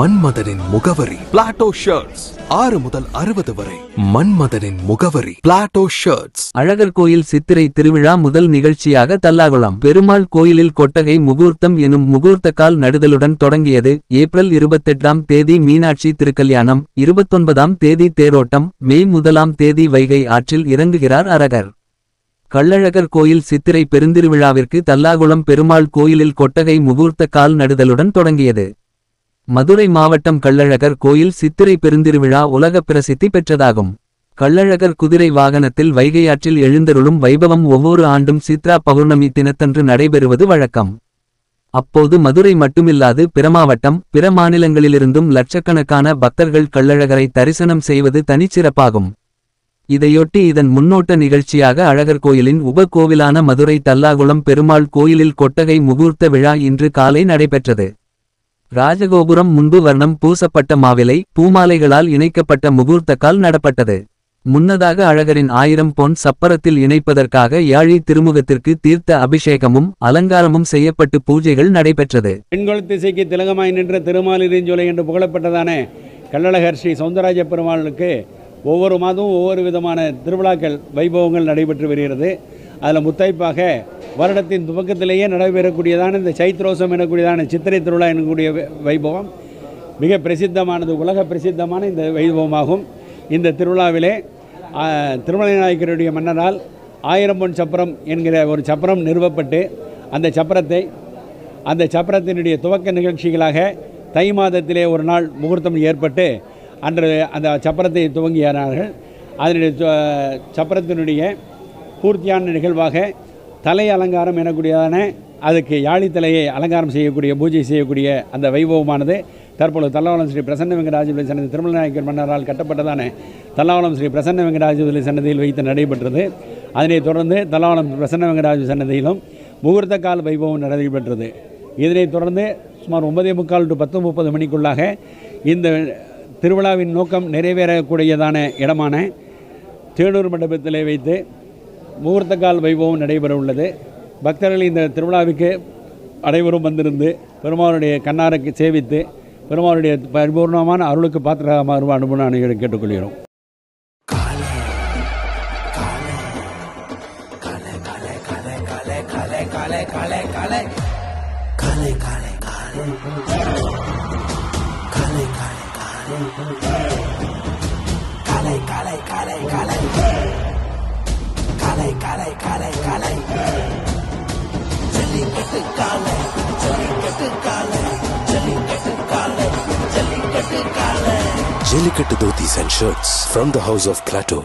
மன்மதனின் முகவரி Plato shirts. 6 முதல் 60 வரை. மன்மதனின் முகவரி பிளாட்டோ ஷர்ட்ஸ். அழகர் கோயில் சித்திரை திருவிழா முதல் நிகழ்ச்சியாக தல்லாகுளம் பெருமாள் கோயிலில் கொட்டகை முகூர்த்தம் எனும் முகூர்த்தக்கால் நடுதலுடன் தொடங்கியது. ஏப்ரல் 28ஆம் தேதி மீனாட்சி திருக்கல்யாணம், 29ஆம் தேதி தேரோட்டம், மே 1ஆம் தேதி வைகை ஆற்றில் இறங்குகிறார் அரகர். கள்ளழகர் கோயில் சித்திரை பெருந்திருவிழாவிற்கு தல்லாகுளம் பெருமாள் கோயிலில் கொட்டகை முகூர்த்த கால் நடுதலுடன் தொடங்கியது. மதுரை மாவட்டம் கள்ளழகர் கோயில் சித்திரை பெருந்திருவிழா உலக பிரசித்தி பெற்றதாகும். கள்ளழகர் குதிரை வாகனத்தில் வைகையாற்றில் எழுந்தருளும் வைபவம் ஒவ்வொரு ஆண்டும் சித்ரா பௌர்ணமி தினத்தன்று நடைபெறுவது வழக்கம். அப்போது மதுரை மட்டுமில்லாது பிற மாவட்டம், பிற மாநிலங்களிலிருந்தும் லட்சக்கணக்கான பக்தர்கள் கள்ளழகரை தரிசனம் செய்வது தனிச்சிறப்பாகும். இதையொட்டி இதன் முன்னோட்ட நிகழ்ச்சியாக அழகர் கோயிலின் உப கோவிலான மதுரை தல்லாகுளம் பெருமாள் கோயிலில் கொட்டகை முகூர்த்த விழா இன்று காலை நடைபெற்றது. ராஜகோபுரம் முன்பு வர்ணம் பூசப்பட்ட மாவிலை, பூமாலைகளால் இணைக்கப்பட்ட முகூர்த்தக்கால் நடப்பட்டது. முன்னதாக அழகரின் 1000 பொன் சப்பரத்தில் இணைப்பதற்காக யாழி திருமுகத்திற்கு தீர்த்த அபிஷேகமும் அலங்காரமும் செய்யப்பட்டு பூஜைகள் நடைபெற்றது. பெண்கள் திசைக்கு திலகமாய் நின்ற திருமாலிருஞ்சோலை என்று புகழப்பட்டதான கள்ளழகர் ஸ்ரீ சௌந்தரராஜ பெருமாளுக்கு ஒவ்வொரு மாதமும் ஒவ்வொரு விதமான திருவிழாக்கள் வைபவங்கள் நடைபெற்று வருகிறது. அதில் முத்தாய்ப்பாக வருடத்தின் துவக்கத்திலேயே நடைபெறக்கூடியதான இந்த சைத்ரோசம் எனக்கூடியதான சித்திரை திருவிழா எனக்கூடிய வைபவம் மிக பிரசித்தமானது, உலக பிரசித்தமான இந்த வைபவமாகும். இந்த திருவிழாவிலே திருமலை நாயக்கருடைய மன்னரால் 1000 பொன் சப்பரம் என்கிற ஒரு சப்பரம் நிறுவப்பட்டு அந்த சப்பரத்தினுடைய துவக்க நிகழ்ச்சிகளாக தை மாதத்திலே ஒரு நாள் முகூர்த்தம் ஏற்பட்டு அன்று அந்த சப்பரத்தை துவங்கினார்கள். அதனுடைய சப்பரத்தினுடைய பூர்த்தியான நிகழ்வாக தலை அலங்காரம் எனக்கூடியதான அதுக்கு யாழித்தலையை அலங்காரம் செய்யக்கூடிய பூஜை செய்யக்கூடிய அந்த வைபவமானது தற்பொழுது தல்லாவளம் ஸ்ரீ பிரசன்ன வெங்கடாஜபதி சன்னதி திருமலை நாயக்கர் மன்னரால் கட்டப்பட்டதான தல்லாவளம் ஸ்ரீ பிரசன்ன வெங்கடாஜபதி சன்னதியில் வைத்து நடைபெற்றது. அதனைத் தொடர்ந்து தல்லாவளம் பிரசன்ன வெங்கடாஜபதி சன்னதியிலும் முகூர்த்த கால வைபவம் நடைபெற்றது. இதனைத் தொடர்ந்து சுமார் 9:45 to 10:30 மணிக்குள்ளாக இந்த திருவிழாவின் நோக்கம் நிறைவேறக்கூடியதான இடமான தேனூர் மண்டபத்திலே வைத்து முகூர்த்தக்கால் வைபவம் நடைபெற உள்ளது. பக்தர்கள் இந்த திருவிழாவுக்கு அனைவரும் வந்திருந்து பெருமாளுடைய கண்ணாருக்கு சேவித்து பெருமாளுடைய பரிபூர்ணமான அருளுக்கு பாத்திரமாக அனுபவம் அனைவரும் கேட்டுக்கொள்கிறோம். Jellicate dhotis and shirts from the house of Plateau.